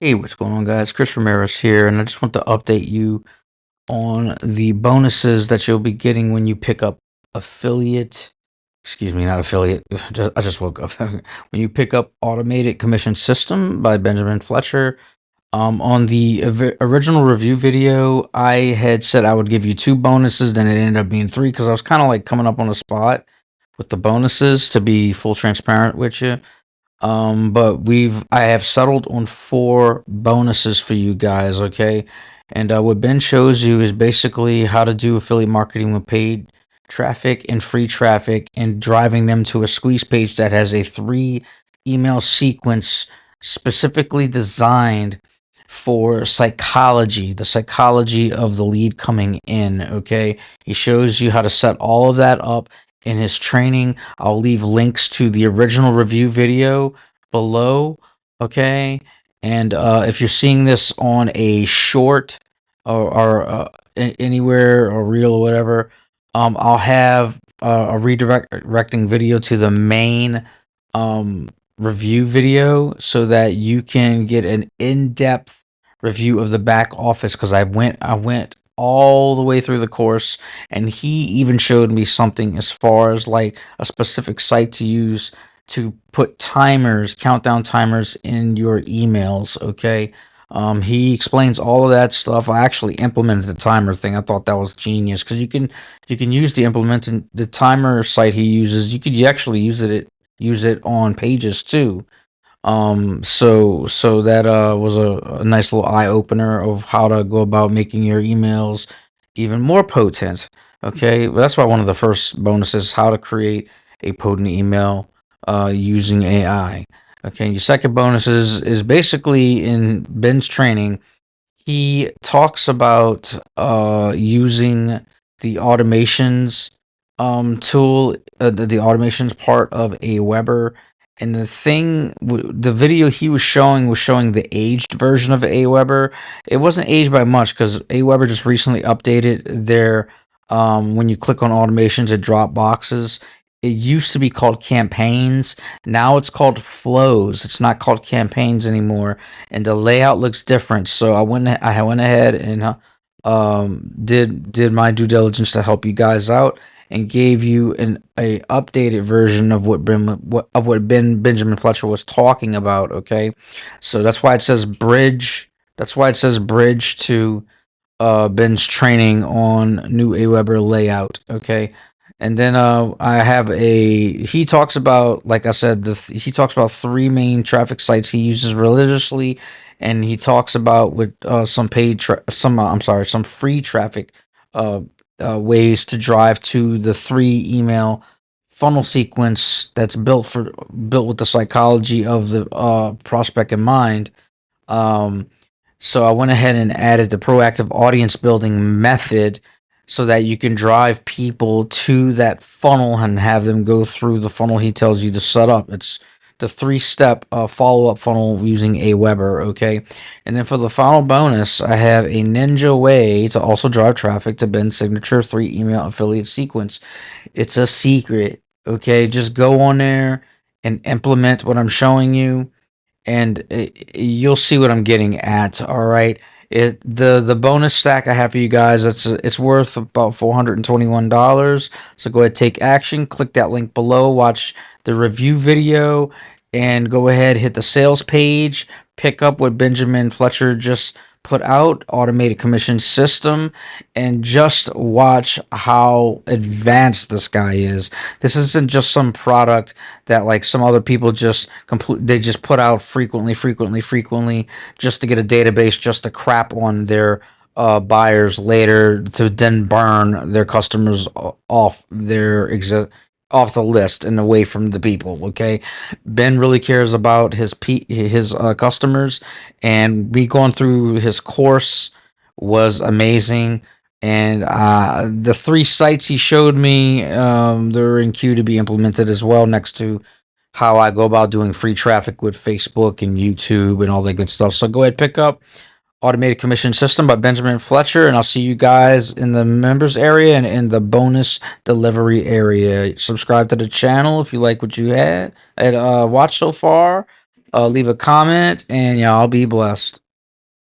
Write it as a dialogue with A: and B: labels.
A: Hey, what's going on, guys? Chris Ramirez here, and I just want to update you on the bonuses that you'll be getting when you pick up affiliate. Excuse me, not affiliate. I just woke up. When you pick up Automated Commission System by Benjamin Fletcher. On the original review video, I had said I would give you two bonuses, then it ended up being three because I was kind of like coming up on the spot with the bonuses to be full transparent with you. But I have settled on four bonuses for you guys, okay? And what Ben shows you is basically how to do affiliate marketing with paid traffic and free traffic and driving them to a squeeze page that has a three email sequence specifically designed for psychology, the psychology of the lead coming in, okay? He shows you how to set all of that up in his training. I'll leave links to the original review video below, okay? And if you're seeing this on a short or anywhere or reel or whatever, I'll have a redirecting video to the main review video so that you can get an in-depth review of the back office because I went all the way through the course, and he even showed me something as far as like a specific site to use to put timers, countdown timers in your emails, okay? He explains all of that stuff. I actually implemented the timer thing. I thought that was genius because you can use the timer site he uses. You actually use it on pages too. So that was a nice little eye opener of how to go about making your emails even more potent. Okay, well, that's why one of the first bonuses how to create a potent email using AI. Okay, your second bonus is basically in Ben's training. He talks about using the automations tool, the automations part of Aweber. And the video he was showing the aged version of Aweber. It wasn't aged by much because Aweber just recently updated their when you click on automations, it drop boxes. It used to be called campaigns. Now it's called flows. It's not called campaigns anymore, and the layout looks different. So I went ahead and did my due diligence to help you guys out and gave you an a updated version of what Benjamin Fletcher was talking about. Okay, so that's why it says bridge. That's why it says bridge to Ben's training on new Aweber layout. Okay. And then I have a. He talks about, like I said, he talks about three main traffic sites he uses religiously, and he talks about with some I'm sorry, some free traffic uh, ways to drive to the three email funnel sequence that's built with the psychology of the prospect in mind. Um, so I went ahead and added the proactive audience building method so that you can drive people to that funnel and have them go through the funnel he tells you to set up. It's the three-step follow-up funnel using Aweber, okay? And then for the final bonus, I have a ninja way to also drive traffic to Ben's signature 3 email affiliate sequence. It's a secret, okay? Just go on there and implement what I'm showing you, and you'll see what I'm getting at. All right, the bonus stack I have for you guys, it's worth about $421. So go ahead, take action, click that link below, watch the review video, and go ahead, hit the sales page, pick up what Benjamin Fletcher just put out, automated commission system, and just watch how advanced this guy is. This isn't just some product that like some other people they just put out frequently just to get a database, just to crap on their buyers later to then burn their customers off the list and away from the people. Okay, Ben really cares about his customers, and me going through his course was amazing. And the three sites he showed me, they're in queue to be implemented as well, next to how I go about doing free traffic with Facebook and YouTube and all that good stuff. So go ahead, pick up Automated Commission System by Benjamin Fletcher, and I'll see you guys in the members area and in the bonus delivery area. Subscribe to the channel if you like what you had watched so far, leave a comment, and y'all be blessed.